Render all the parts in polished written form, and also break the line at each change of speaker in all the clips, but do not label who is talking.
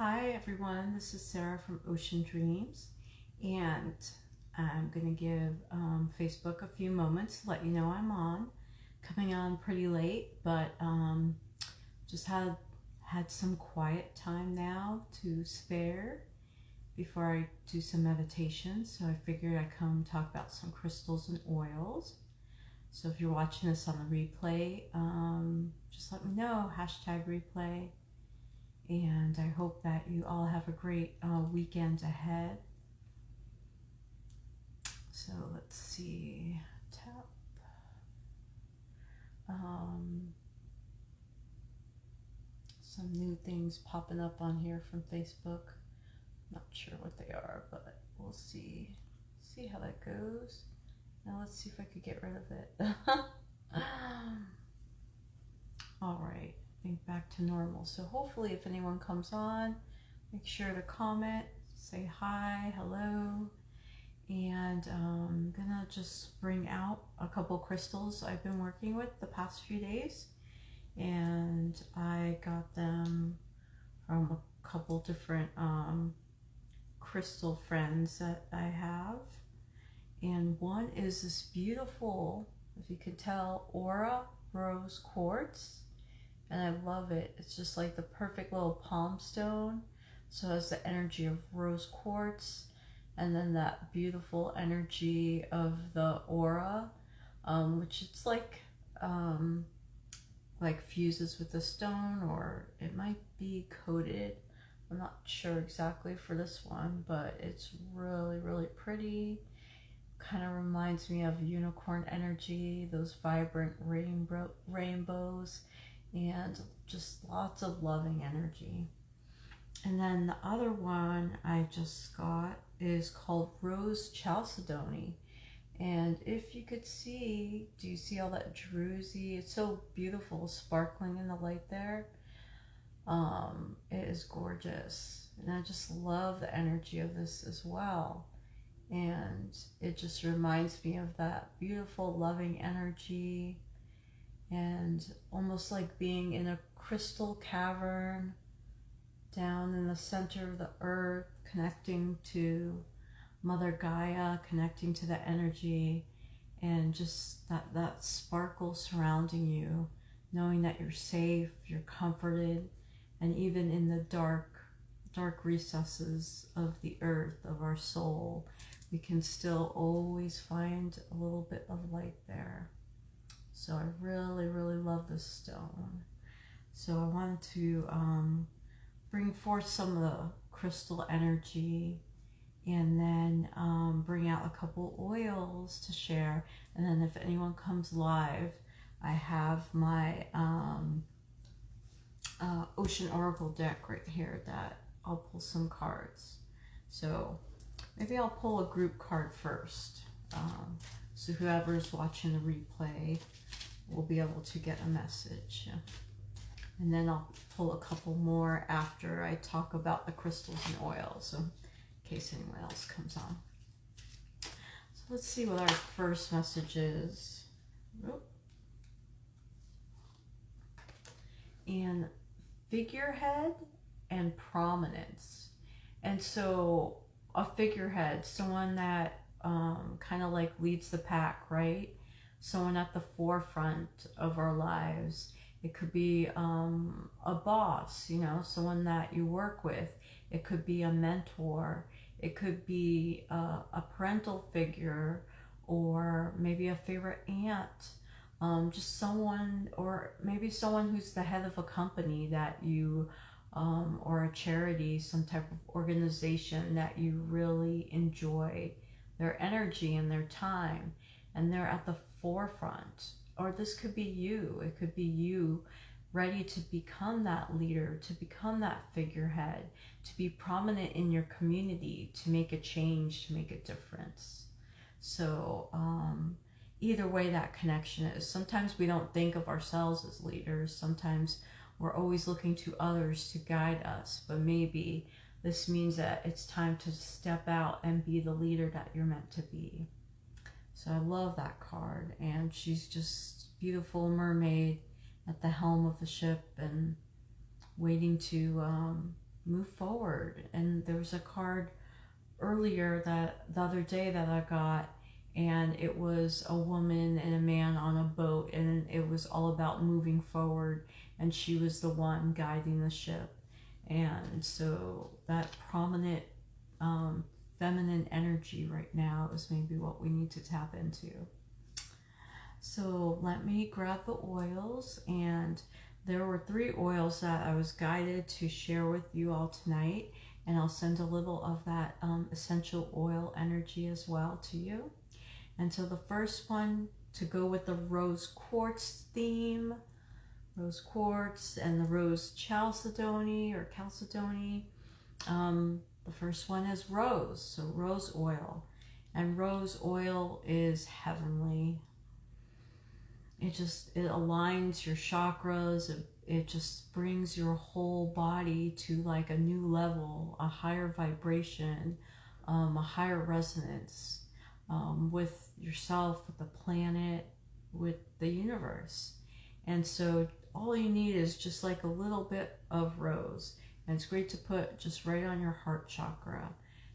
Hi everyone, this is Sarah from Ocean Dreams, and I'm going to give Facebook a few moments to let you know I'm on. Coming on pretty late, but just had some quiet time now to spare before I do some meditation, so I figured I'd come talk about some crystals and oils. So if you're watching this on the replay, just let me know, #replay. And I hope that you all have a great weekend ahead. So let's see, tap. Some new things popping up on here from Facebook. Not sure what they are, but we'll see how that goes. Now let's see if I could get rid of it. All right, I think back to normal. So hopefully if anyone comes on, make sure to comment, say hi, hello. And I'm gonna just bring out a couple crystals I've been working with the past few days. And I got them from a couple different crystal friends that I have. And one is this beautiful, if you could tell, aura rose quartz. And I love it. It's just like the perfect little palm stone. So it has the energy of rose quartz, and then that beautiful energy of the aura, which it's like fuses with the stone, or it might be coated. I'm not sure exactly for this one, but it's really, really pretty. Kind of reminds me of unicorn energy, those vibrant rainbows, and just lots of loving energy. And then the other one I just got is called Rose Chalcedony. And if you could see, do you see all that druzy? It's so beautiful, sparkling in the light there. It is gorgeous. And I just love the energy of this as well. And it just reminds me of that beautiful, loving energy, and almost like being in a crystal cavern down in the center of the earth, connecting to Mother Gaia, connecting to the energy, and just that sparkle surrounding you, knowing that you're safe, you're comforted, and even in the dark recesses of the earth, of our soul, we can still always find a little bit of light there. So I really, really love this stone. So I wanted to bring forth some of the crystal energy, and then bring out a couple oils to share. And then if anyone comes live, I have my Ocean Oracle deck right here that I'll pull some cards. So maybe I'll pull a group card first. So whoever's watching the replay will be able to get a message. And then I'll pull a couple more after I talk about the crystals and oils, so in case anyone else comes on. So let's see what our first message is. And figurehead and prominence. And so a figurehead, someone that kind of like leads the pack, right? Someone at the forefront of our lives. It could be a boss, you know, someone that you work with. It could be a mentor. It could be a parental figure, or maybe a favorite aunt. Just someone, or maybe someone who's the head of a company that you, or a charity, some type of organization that you really enjoy their energy and their time, and they're at the forefront. Or this could be you. It could be you ready to become that leader, to become that figurehead, to be prominent in your community, to make a change, to make a difference. So either way that connection is. Sometimes we don't think of ourselves as leaders. Sometimes we're always looking to others to guide us. But maybe this means that it's time to step out and be the leader that you're meant to be. So I love that card, and she's just beautiful mermaid at the helm of the ship and waiting to move forward. And there was a card earlier that the other day that I got, and it was a woman and a man on a boat, and it was all about moving forward, and she was the one guiding the ship. And so that prominent feminine energy right now is maybe what we need to tap into. So let me grab the oils, and there were 3 oils that I was guided to share with you all tonight, and I'll send a little of that essential oil energy as well to you. And so the first one, to go with the rose quartz theme, rose quartz and the rose chalcedony or chalcedony, the first one is rose, so rose oil. And rose oil is heavenly. It aligns your chakras. It just brings your whole body to like a new level, a higher vibration, a higher resonance with yourself, with the planet, with the universe. And so all you need is just like a little bit of rose. And it's great to put just right on your heart chakra.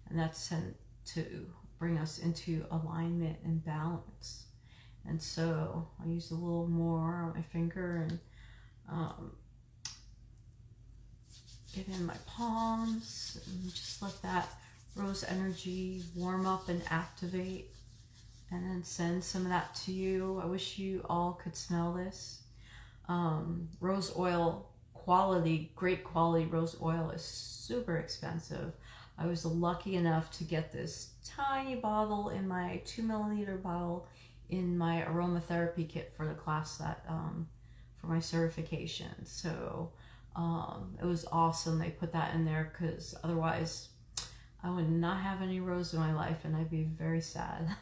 And that's sent to bring us into alignment and balance. And so I use a little more on my finger and get in my palms and just let that rose energy warm up and activate, and then send some of that to you. I wish you all could smell this. Rose oil quality, great quality rose oil is super expensive. I was lucky enough to get this tiny bottle in my 2 milliliter bottle in my aromatherapy kit for the class that for my certification. So it was awesome they put that in there, because otherwise I would not have any rose in my life and I'd be very sad.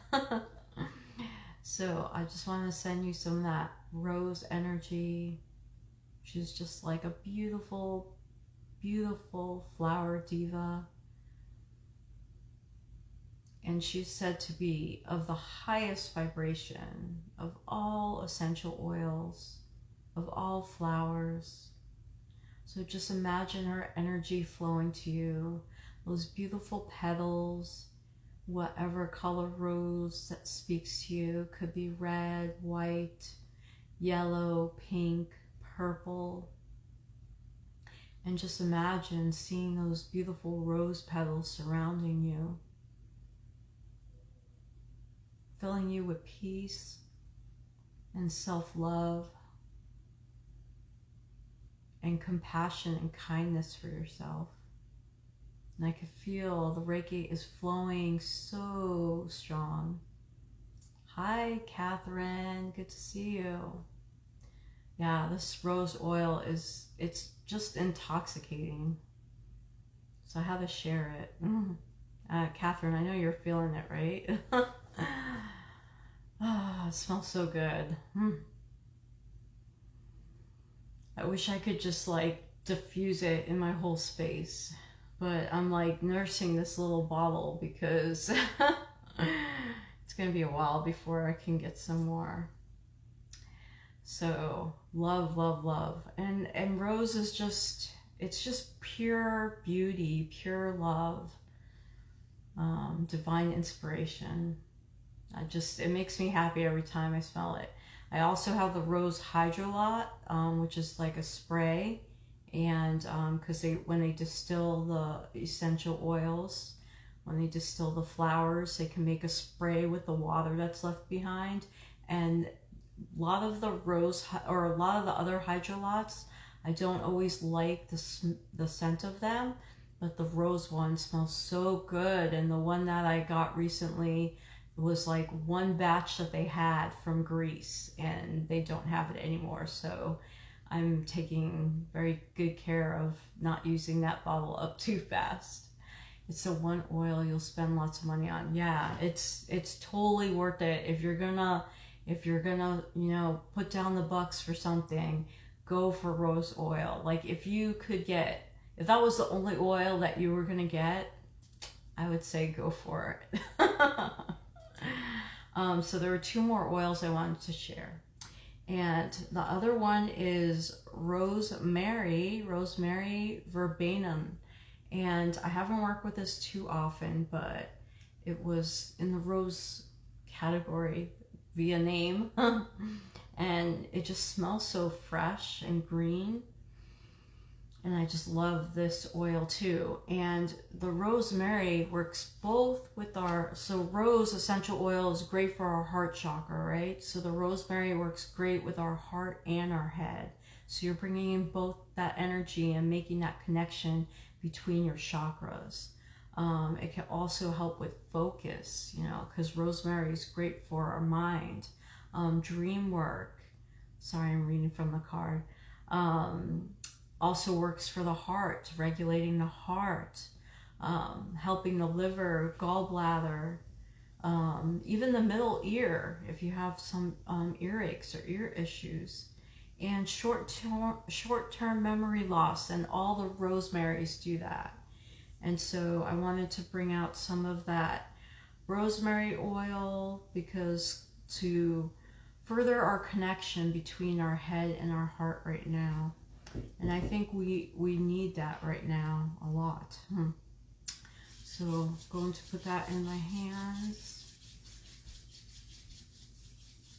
So I just want to send you some of that rose energy. She's just like a beautiful, beautiful flower diva. And she's said to be of the highest vibration of all essential oils, of all flowers. So just imagine her energy flowing to you, those beautiful petals, whatever color rose that speaks to you. Could be red, white, yellow, pink, purple. And just imagine seeing those beautiful rose petals surrounding you, filling you with peace and self-love and compassion and kindness for yourself. And I can feel the Reiki is flowing so strong. Hi, Catherine. Good to see you. Yeah, this rose oil it's just intoxicating. So I had to share it. Catherine, I know you're feeling it, right? It smells so good. I wish I could just like diffuse it in my whole space, but I'm like nursing this little bottle because it's gonna be a while before I can get some more. So love, love, love. And rose is just, it's just pure beauty, pure love, divine inspiration. It makes me happy every time I smell it. I also have the rose hydrolat, which is like a spray, and because when they distill the essential oils, when they distill the flowers, they can make a spray with the water that's left behind. And a lot of the a lot of the other hydrolats, I don't always like the scent of them, but the rose one smells so good. And the one that I got recently was like one batch that they had from Greece, and they don't have it anymore. So I'm taking very good care of not using that bottle up too fast. It's the one oil you'll spend lots of money on. Yeah, it's totally worth it. If you're gonna, you know, put down the bucks for something, go for rose oil. Like if that was the only oil that you were gonna get, I would say go for it. So there were 2 more oils I wanted to share. And the other one is rosemary verbenum. And I haven't worked with this too often, but it was in the rose category via name. And it just smells so fresh and green. And I just love this oil too. And the rosemary works both with so rose essential oil is great for our heart chakra, right? So the rosemary works great with our heart and our head. So you're bringing in both that energy and making that connection between your chakras. It can also help with focus, you know, because rosemary is great for our mind. Dream work. Sorry, I'm reading from the card. Also works for the heart, regulating the heart, helping the liver, gallbladder, even the middle ear if you have some earaches or ear issues, and short-term memory loss, and all the rosemaries do that. And so I wanted to bring out some of that rosemary oil because to further our connection between our head and our heart right now. And I think we need that right now a lot. So I'm going to put that in my hands.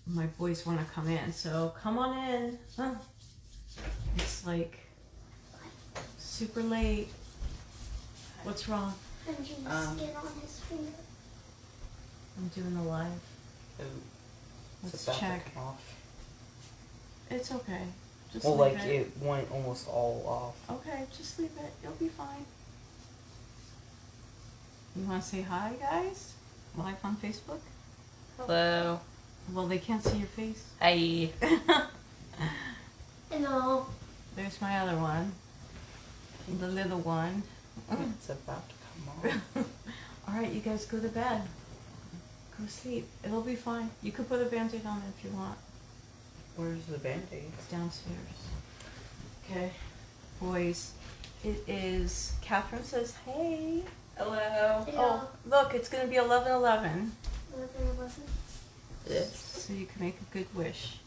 My boys want to come in, so come on in. It's like super late. What's wrong?
I'm getting skin on his finger.
I'm doing a live. Let's check. It's okay. Just
well,
leave
like it went almost all off.
Okay, just leave it. You'll be fine. You want to say hi, guys? Live on Facebook?
Hello.
Well, they can't see your face.
Hi.
Hello.
There's my other one. The little one.
It's about to come off.
All right, you guys go to bed. Go sleep. It'll be fine. You could put a Band-Aid on it if you want.
Where's the Band-Aid?
It's downstairs. Okay. Boys, it is... Catherine says, hey.
Hello.
Oh, look, it's going to be 11:11.
11:11.
Yes.
So you can make a good wish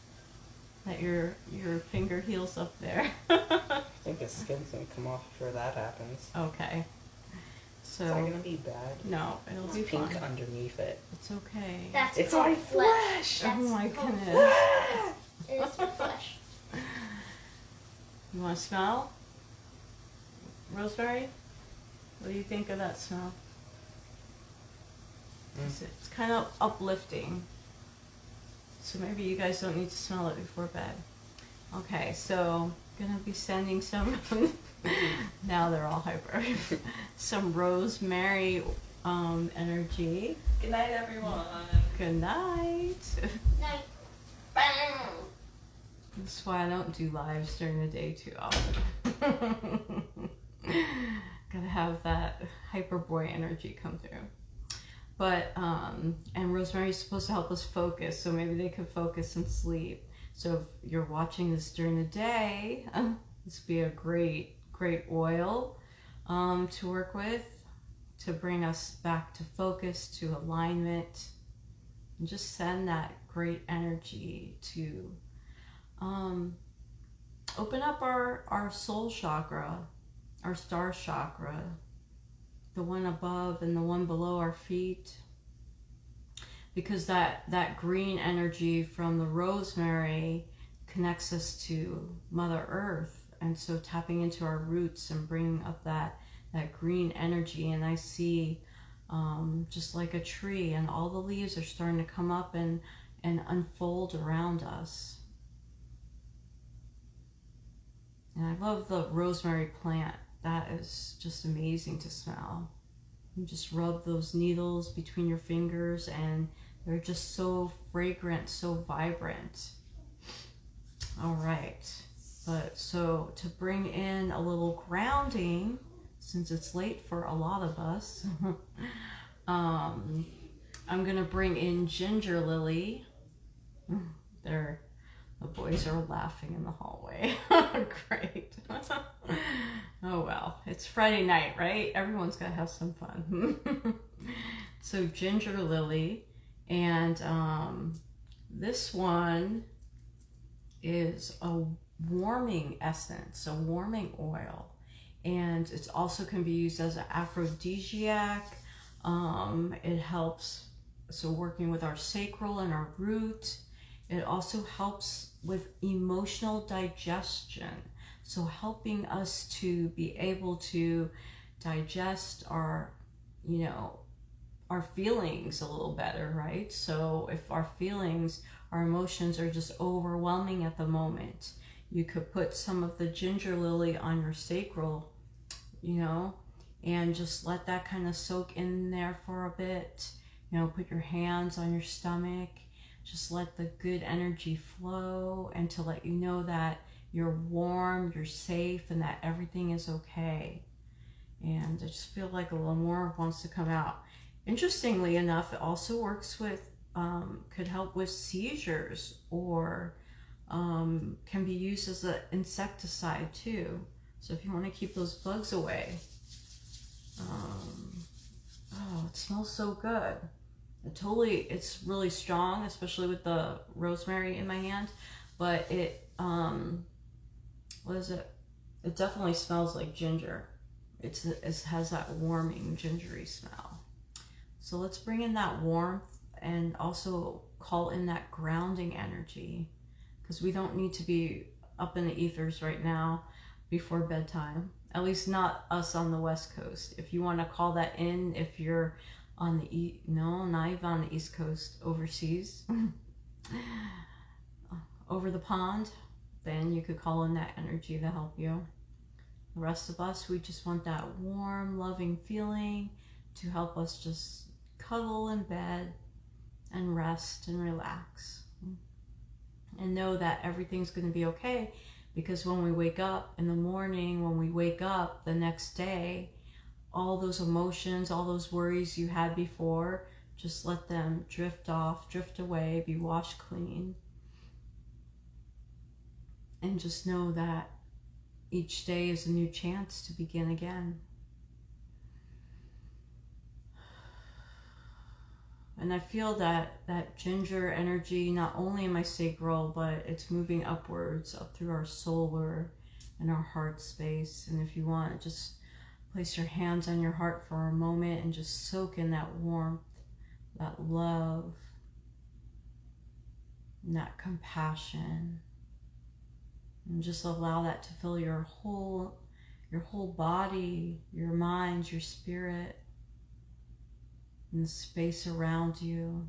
that your finger heals up there.
I think the skin's gonna come off before that happens.
Okay. So
Is that gonna be bad?
no, it'll be
It's pink
fine.
underneath it.
It's okay.
That's
It's
called
my
flesh.
flesh.
Oh my
called
goodness.
flesh. It is your flesh.
You want to smell? Rosemary? What do you think of that smell? It's kind of uplifting. So maybe you guys don't need to smell it before bed. Okay, so I'm gonna be sending some, now they're all hyper, some rosemary energy.
Good night, everyone.
Good night.
Night. Bam.
That's why I don't do lives during the day too often. Gotta have that hyper boy energy come through. But, and rosemary is supposed to help us focus, so maybe they could focus and sleep. So if you're watching this during the day, this would be a great oil to work with, to bring us back to focus, to alignment, and just send that great energy to open up our soul chakra, our star chakra, the one above and the one below our feet, because that green energy from the rosemary connects us to Mother Earth, and so tapping into our roots and bringing up that green energy. And I see just like a tree, and all the leaves are starting to come up and unfold around us. And I love the rosemary plant. That is just amazing to smell. You just rub those needles between your fingers and they're just so fragrant, so vibrant. All right, but so to bring in a little grounding, since it's late for a lot of us, I'm gonna bring in ginger lily. The boys are laughing in the hallway. Great. Oh well, it's Friday night, right? Everyone's gotta have some fun. So ginger lily, and this one is a warming essence, a warming oil, and it also can be used as an aphrodisiac. It helps, so working with our sacral and our root. It also helps with emotional digestion, so helping us to be able to digest our, our feelings a little better, right? So if our feelings, our emotions are just overwhelming at the moment, you could put some of the ginger lily on your sacral, and just let that kind of soak in there for a bit. Put your hands on your stomach, just let the good energy flow, and to let you know that you're warm, you're safe, and that everything is okay. And I just feel like a little more wants to come out. Interestingly enough, it also works with, could help with seizures, or can be used as an insecticide too. So if you want to keep those bugs away. Oh, it smells so good. It's really strong, especially with the rosemary in my hand. But it, what is it? It definitely smells like ginger. It has that warming, gingery smell. So let's bring in that warmth and also call in that grounding energy, because we don't need to be up in the ethers right now before bedtime. At least not us on the West Coast. If you want to call that in, if you're on the not even on the East Coast, overseas, over the pond, then you could call in that energy to help you. The rest of us, we just want that warm, loving feeling to help us just cuddle in bed and rest and relax. And know that everything's going to be okay, because when we wake up in the morning, when we wake up the next day, all those emotions, all those worries you had before, just let them drift off, drift away, be washed clean. And just know that each day is a new chance to begin again. And I feel that ginger energy, not only in my sacral, but it's moving upwards, up through our solar and our heart space. And if you want, just place your hands on your heart for a moment and just soak in that warmth, that love, and that compassion. And just allow that to fill your whole body, your mind, your spirit, and the space around you.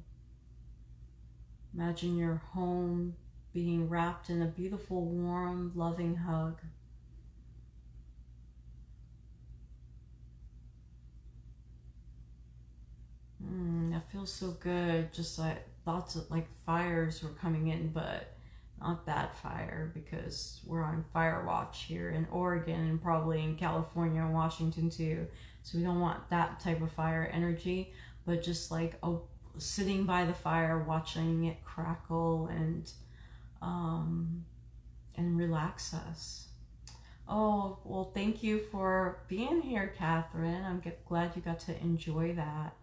Imagine your home being wrapped in a beautiful, warm, loving hug. That feels so good. Just like lots of fires were coming in, but not that fire, because we're on fire watch here in Oregon and probably in California and Washington too. So we don't want that type of fire energy, but just sitting by the fire, watching it crackle and relax us. Oh, well, thank you for being here, Catherine. I'm glad you got to enjoy that.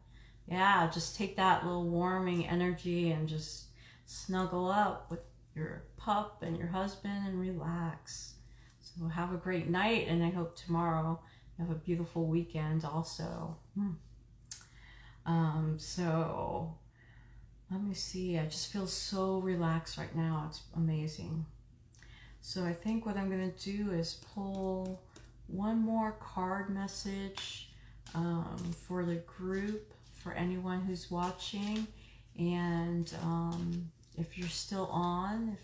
Yeah, just take that little warming energy and just snuggle up with your pup and your husband and relax. So have a great night, and I hope tomorrow you have a beautiful weekend also. So let me see. I just feel so relaxed right now. It's amazing. So I think what I'm going to do is pull one more card message for the group, for anyone who's watching. And if you're still on,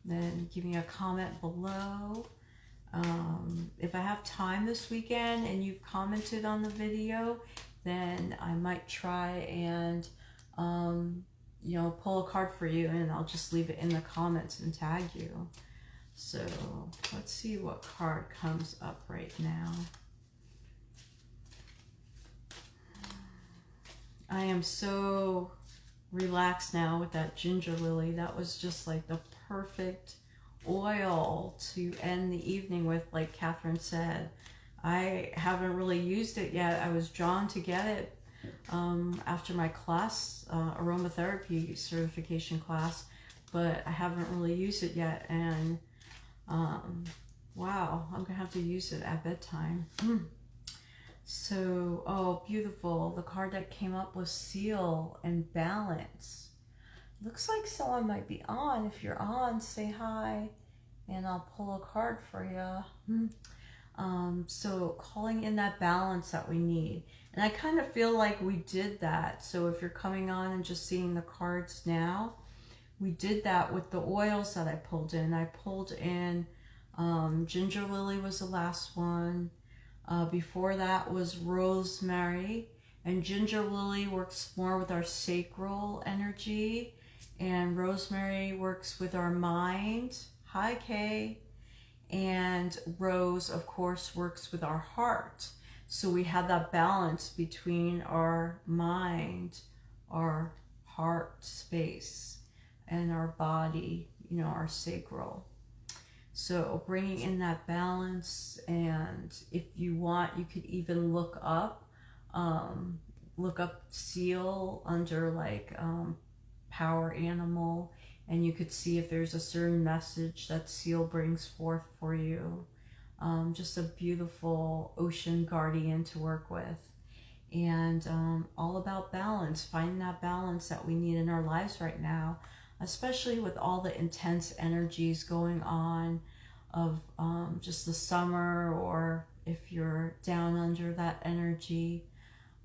then give me a comment below. If I have time this weekend and you've commented on the video, then I might try and pull a card for you, and I'll just leave it in the comments and tag you. So let's see what card comes up right now. I am so relaxed now with that ginger lily. That was just like the perfect oil to end the evening with, like Catherine said. I haven't really used it yet. I was drawn to get it after my class, aromatherapy certification class, but I haven't really used it yet. And Wow, I'm gonna have to use it at bedtime. So, oh, beautiful. The card that came up was Seal and Balance. Looks like someone might be on. If you're on, say hi and I'll pull a card for you. So calling in that balance that we need. And I kind of feel like we did that. So if you're coming on and just seeing the cards now, we did that with the oils that I pulled in. I pulled in Ginger Lily was the last one. Before that was Rosemary. And Ginger Lily works more with our sacral energy. And Rosemary works with our mind. Hi, Kay. And Rose, of course, works with our heart. So we have that balance between our mind, our heart space, and our body, you know, our sacral. So bringing in that balance, and if you want, you could even look up Seal under like Power Animal, and you could see if there's a certain message that Seal brings forth for you. Just a beautiful ocean guardian to work with. And all about balance, finding that balance that we need in our lives right now, especially with all the intense energies going on of just the summer, or if you're down under that energy.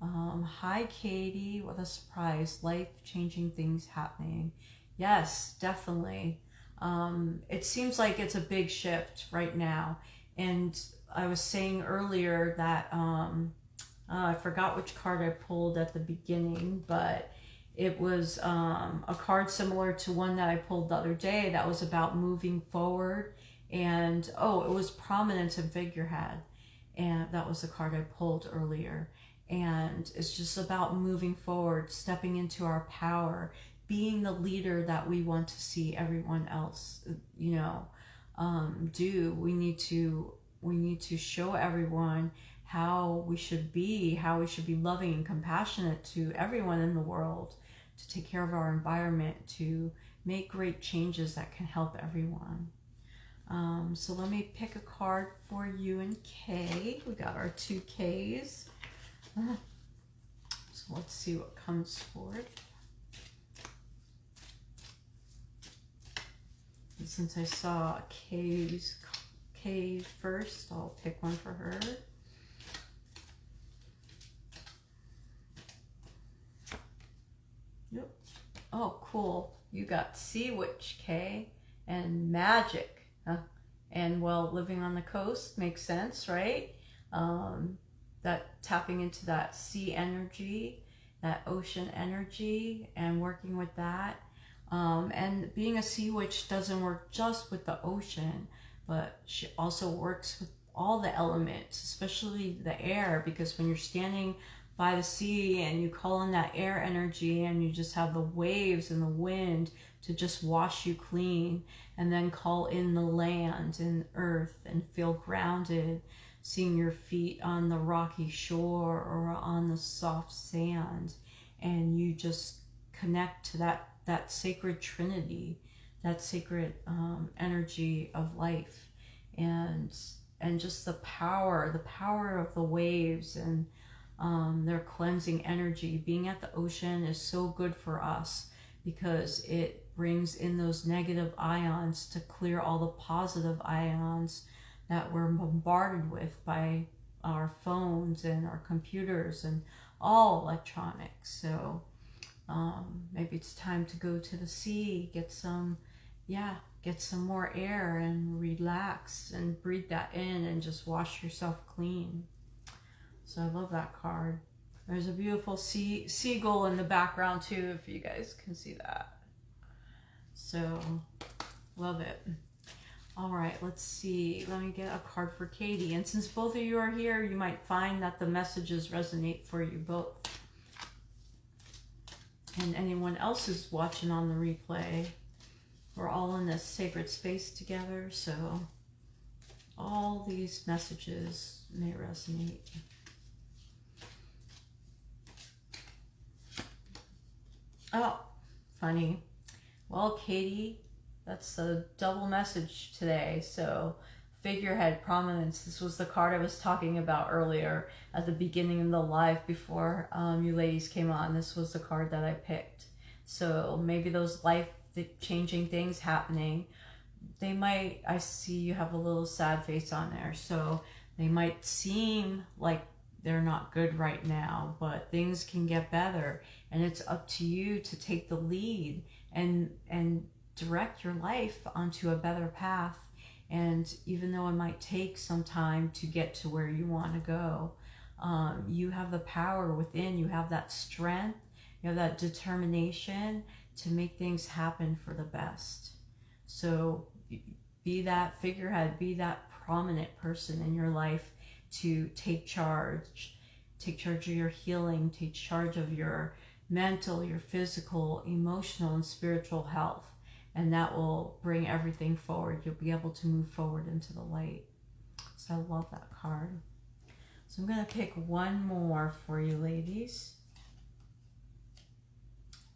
Hi, Katie. What a surprise. Life-changing things happening. Yes, definitely. It seems like it's a big shift right now. And I was saying earlier that I forgot which card I pulled at the beginning, but it was a card similar to one that I pulled the other day that was about moving forward. And it was Prominence and Figurehead. And that was the card I pulled earlier. And it's just about moving forward, stepping into our power, being the leader that we want to see everyone else, you know, do. We need to show everyone how we should be loving and compassionate to everyone in the world, to take care of our environment, to make great changes that can help everyone. So let me pick a card for you and Kay. We got our 2 Ks. So let's see what comes forward. And since I saw Kay first, I'll pick one for her. Yep. Oh, cool. You got Sea Witch, Kay, and Magic. And well, living on the coast makes sense, right? That tapping into that sea energy, that ocean energy, and working with that. And being a sea witch doesn't work just with the ocean, but she also works with all the elements, especially the air, because when you're standing by the sea and you call in that air energy and you just have the waves and the wind to just wash you clean, and then call in the land and earth and feel grounded, seeing your feet on the rocky shore or on the soft sand, and you just connect to that sacred trinity, that sacred energy of life, and just the power of the waves and their cleansing energy. Being at the ocean is so good for us because it brings in those negative ions to clear all the positive ions that we're bombarded with by our phones and our computers and all electronics. So maybe it's time to go to the sea, get some more air and relax and breathe that in and just wash yourself clean. So I love that card. There's a beautiful seagull in the background too, if you guys can see that. So love it. All right, let's see. Let me get a card for Katie. And since both of you are here, you might find that the messages resonate for you both. And anyone else who's watching on the replay, we're all in this sacred space together, so all these messages may resonate. Oh, funny. Well, Katie, that's a double message today. So figurehead prominence. This was the card I was talking about earlier at the beginning of the live before you ladies came on. This was the card that I picked. So maybe those life-changing things happening, they might, I see you have a little sad face on there, so they might seem like they're not good right now, but things can get better, and it's up to you to take the lead and direct your life onto a better path. And even though it might take some time to get to where you want to go, you have the power within, you have that strength, you have that determination to make things happen for the best. So be that figurehead, be that prominent person in your life to take charge of your healing, take charge of your mental, your physical, emotional, and spiritual health. And that will bring everything forward. You'll be able to move forward into the light. So I love that card. So I'm going to pick one more for you ladies.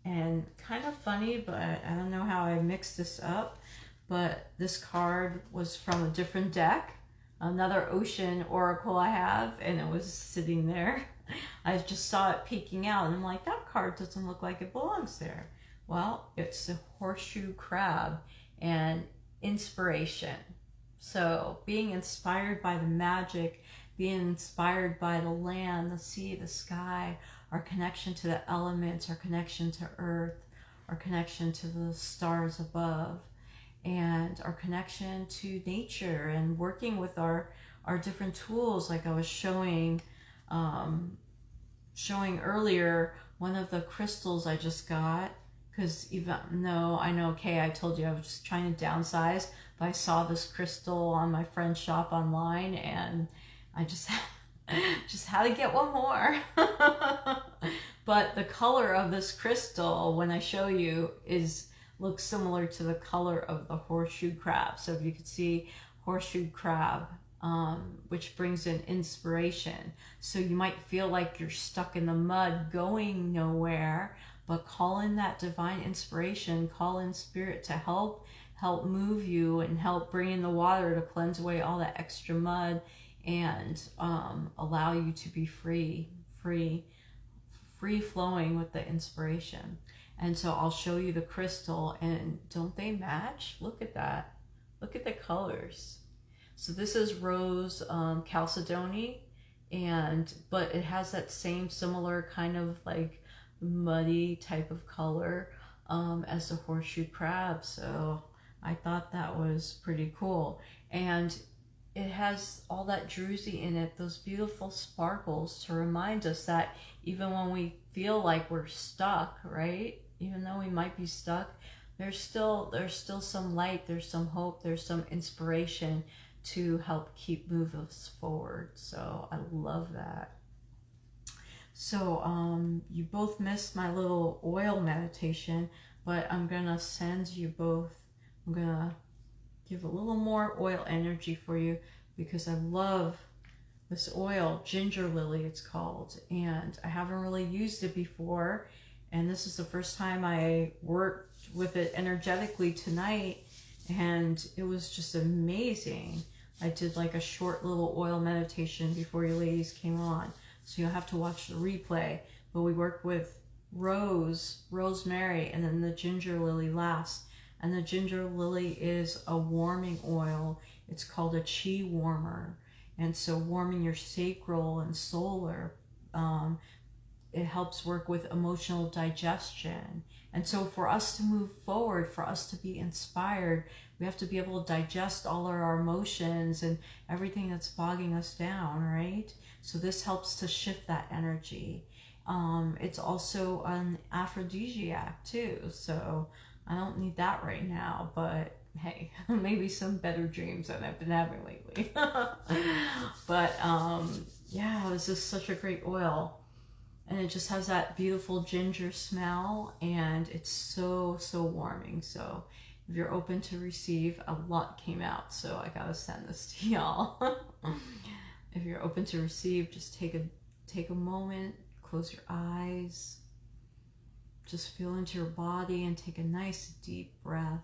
And kind of funny, but I don't know how I mixed this up, but this card was from a different deck, another ocean oracle I have, and it was sitting there. I just saw it peeking out, and I'm like, that card doesn't look like it belongs there. Well, it's the horseshoe crab and inspiration. So being inspired by the magic, being inspired by the land, the sea, the sky, our connection to the elements, our connection to earth, our connection to the stars above, and our connection to nature, and working with our different tools, like I was showing earlier, one of the crystals I just got, because even though I know, okay, I told you I was just trying to downsize, but I saw this crystal on my friend's shop online, and I just had to get one more. But the color of this crystal, when I show you, looks similar to the color of the horseshoe crab. So if you could see horseshoe crab, which brings in inspiration. So you might feel like you're stuck in the mud going nowhere, but call in that divine inspiration, call in spirit to help move you and help bring in the water to cleanse away all that extra mud and allow you to be free flowing with the inspiration. And so I'll show you the crystal, and don't they match? Look at that. Look at the colors. So this is rose chalcedony, but it has that same similar kind of like muddy type of color as the horseshoe crab. So I thought that was pretty cool. And it has all that druzy in it, those beautiful sparkles to remind us that even when we feel like we're stuck, right? Even though we might be stuck, there's still some light, there's some hope, there's some inspiration to help keep moving us forward. So I love that. So you both missed my little oil meditation, but I'm gonna send you both, I'm gonna give a little more oil energy for you because I love this oil, ginger lily it's called, and I haven't really used it before, and this is the first time I worked with it energetically tonight, and it was just amazing. I did like a short little oil meditation before you ladies came on, so you'll have to watch the replay, but we worked with rosemary, and then the ginger lily last. And the ginger lily is a warming oil. It's called a chi warmer. And so warming your sacral and solar, it helps work with emotional digestion. And so for us to move forward, for us to be inspired, we have to be able to digest all of our emotions and everything that's bogging us down, right? So this helps to shift that energy. It's also an aphrodisiac too. So I don't need that right now, but hey, maybe some better dreams than I've been having lately. But yeah, it was just such a great oil. And it just has that beautiful ginger smell, and it's so warming. So if you're open to receive, a lot came out, so I gotta send this to y'all. If you're open to receive, just take a moment, close your eyes, just feel into your body and take a nice deep breath.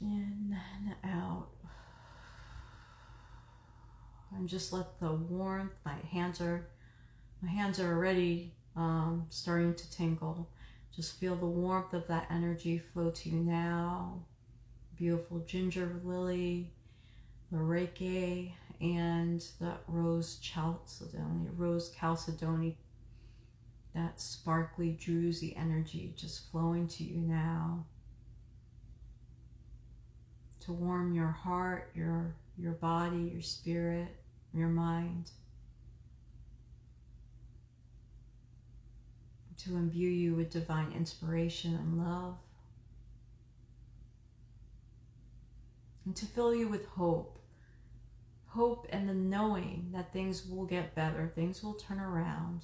In And just let the warmth, my hands are already starting to tingle. Just feel the warmth of that energy flow to you now. Beautiful ginger lily, the Reiki, and that rose chalcedony, that sparkly, druzy energy just flowing to you now to warm your heart, your body, your spirit, your mind, to imbue you with divine inspiration and love, and to fill you with hope and the knowing that things will get better, things will turn around.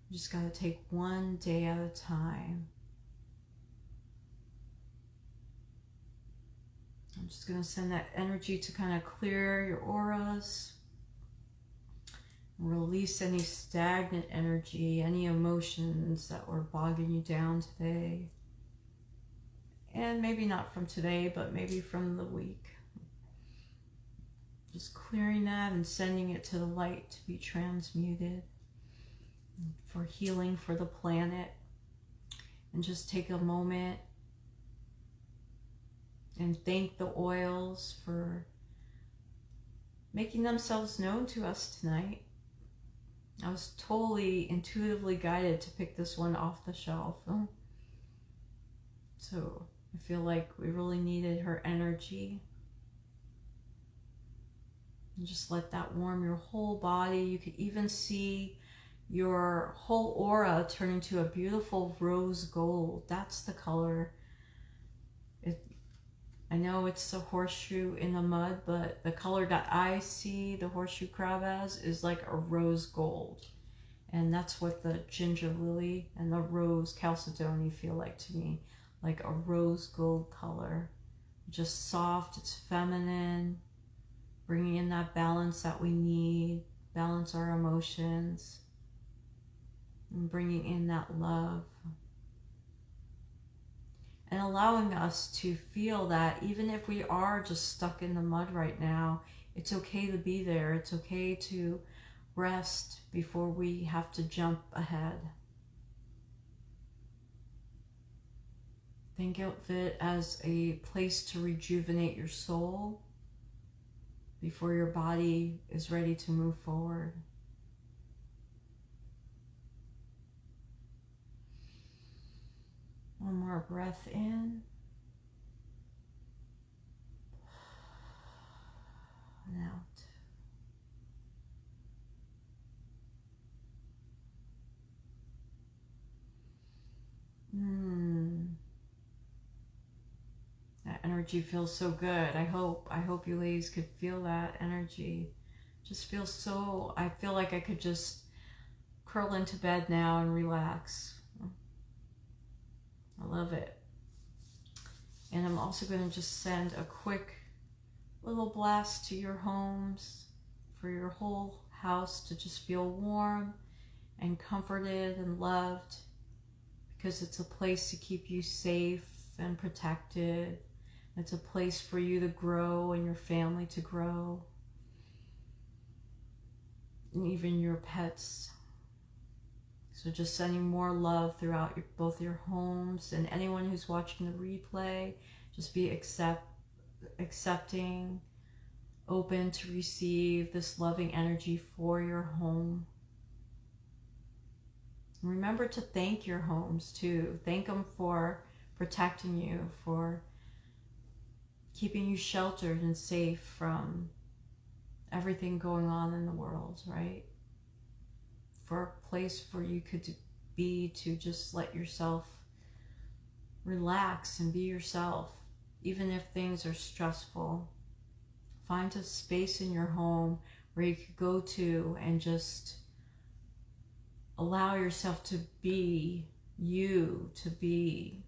You just got to take one day at a time. I'm just going to send that energy to kind of clear your auras, release any stagnant energy, any emotions that were bogging you down today. And maybe not from today, but maybe from the week. Just clearing that and sending it to the light to be transmuted for healing for the planet. And just take a moment and thank the oils for making themselves known to us tonight. I was totally intuitively guided to pick this one off the shelf. So I feel like we really needed her energy. And just let that warm your whole body. You could even see your whole aura turn into a beautiful rose gold. That's the color. I know it's a horseshoe in the mud, but the color that I see the horseshoe crab as is like a rose gold. And that's what the ginger lily and the rose chalcedony feel like to me. Like a rose gold color. Just soft, it's feminine, bringing in that balance that we need, balance our emotions, and bringing in that love. And allowing us to feel that even if we are just stuck in the mud right now, it's okay to be there. It's okay to rest before we have to jump ahead. Think of it as a place to rejuvenate your soul before your body is ready to move forward. One more breath in and out. That energy feels so good. I hope you ladies could feel that energy. Just feels so, I feel like I could just curl into bed now and relax. I love it. And I'm also going to just send a quick little blast to your homes for your whole house to just feel warm and comforted and loved, because it's a place to keep you safe and protected. It's a place for you to grow and your family to grow, and even your pets. So just sending more love throughout both your homes, and anyone who's watching the replay, just be accepting, open to receive this loving energy for your home. And remember to thank your homes too. Thank them for protecting you, for keeping you sheltered and safe from everything going on in the world, right? For a place where you could be to just let yourself relax and be yourself, even if things are stressful. Find a space in your home where you could go to and just allow yourself to be you, to be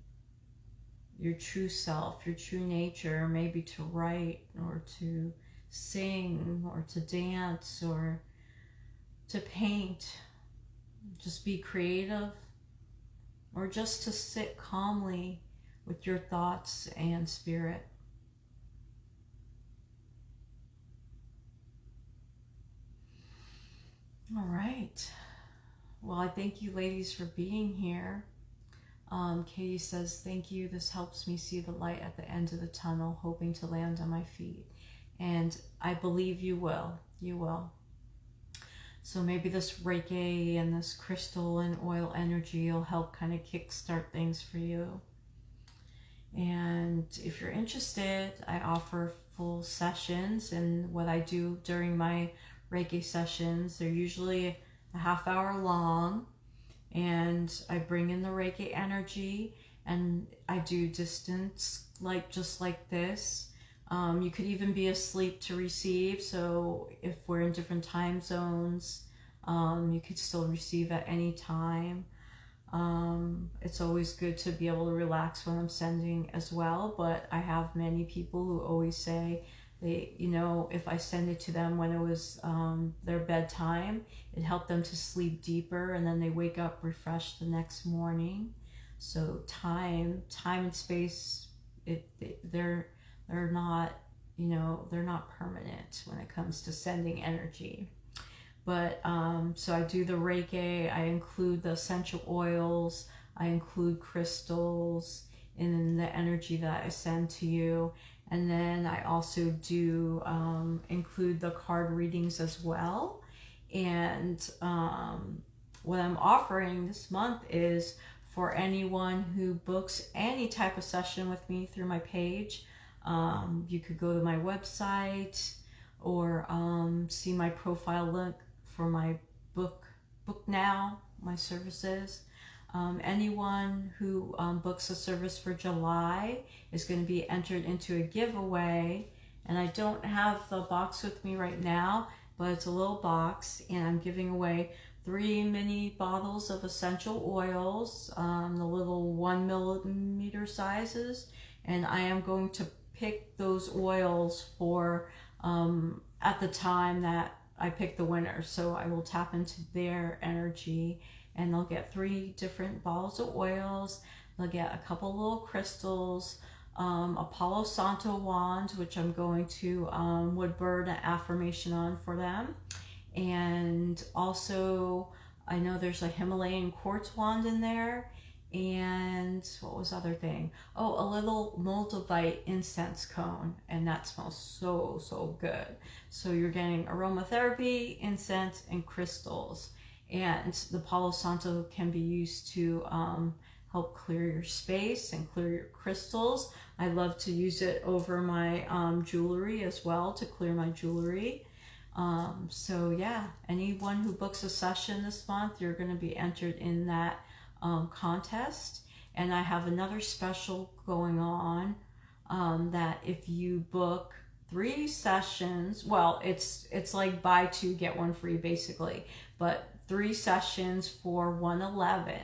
your true self, your true nature, maybe to write or to sing or to dance or to paint. Just be creative, or just to sit calmly with your thoughts and spirit. well, I thank you ladies for being here. Katie says, thank you. This helps me see the light at the end of the tunnel, hoping to land on my feet. And I believe you will. You will. So maybe this Reiki and this crystal and oil energy will help kind of kickstart things for you. And if you're interested, I offer full sessions. And what I do during my Reiki sessions, they're usually a half hour long. And I bring in the Reiki energy, and I do distance, just like this. You could even be asleep to receive. So if we're in different time zones, you could still receive at any time. It's always good to be able to relax when I'm sending as well. But I have many people who always say, if I send it to them when it was their bedtime, it helped them to sleep deeper, and then they wake up refreshed the next morning. So time and space, they're not, they're not permanent when it comes to sending energy. But so I do the Reiki, I include the essential oils, I include crystals in the energy that I send to you. And then I also do include the card readings as well. And what I'm offering this month is for anyone who books any type of session with me through my page. You could go to my website or see my profile link for my book now, my services. Anyone who books a service for July is going to be entered into a giveaway. And I don't have the box with me right now, but it's a little box, and I'm giving away 3 mini bottles of essential oils, the little 1 millimeter sizes. And I am going to pick those oils for at the time that I pick the winner. So I will tap into their energy, and they'll get 3 different bottles of oils. They'll get a couple little crystals, a Palo Santo wand, which I'm going to wood burn an affirmation on for them. And also, I know there's a Himalayan quartz wand in there. And what was the other thing? Oh, a little Moldavite incense cone, and that smells so good. So you're getting aromatherapy, incense, and crystals. And the Palo Santo can be used to help clear your space and clear your crystals. I love to use it over my jewelry as well, to clear my jewelry. So yeah, anyone who books a session this month, you're going to be entered in that contest. And I have another special going on that if you book 3 sessions, well, it's like buy 2 get 1 free basically, but 3 sessions for $111.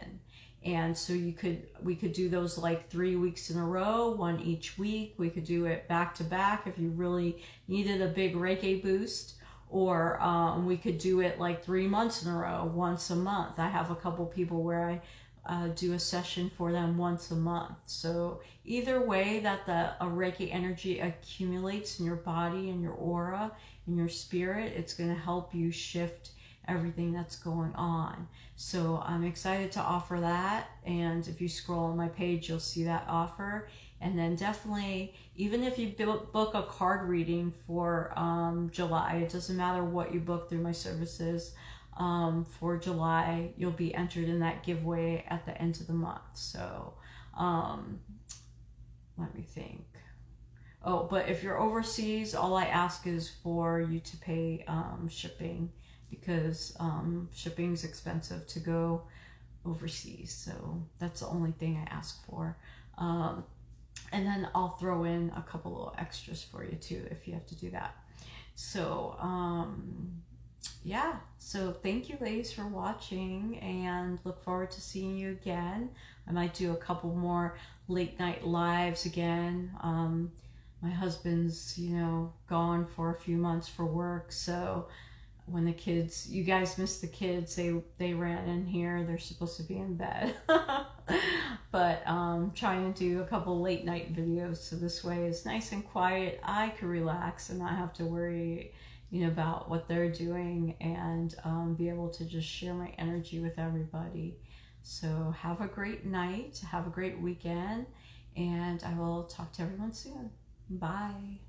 And so we could do those like 3 weeks in a row, 1 each week. We could do it back to back if you really needed a big Reiki boost, or we could do it like 3 months in a row, once a month. I have a couple people where I do a session for them once a month. So either way that a Reiki energy accumulates in your body and your aura and your spirit, it's going to help you shift everything that's going on. So I'm excited to offer that. And if you scroll on my page, you'll see that offer. And then definitely, even if you book a card reading for July, it doesn't matter what you book through my services. For July, you'll be entered in that giveaway at the end of the month. So let me think. Oh, but if you're overseas, all I ask is for you to pay shipping, because shipping is expensive to go overseas. So that's the only thing I ask for. And then I'll throw in a couple little extras for you too, if you have to do that. So yeah, so thank you ladies for watching, and look forward to seeing you again. I might do a couple more late night lives again. My husband's, gone for a few months for work, so when the kids, you guys missed the kids, they ran in here, they're supposed to be in bed. But trying to do a couple late night videos, so this way it's nice and quiet, I can relax and not have to worry, you know, about what they're doing, and be able to just share my energy with everybody. So have a great night, have a great weekend, and I will talk to everyone soon. Bye.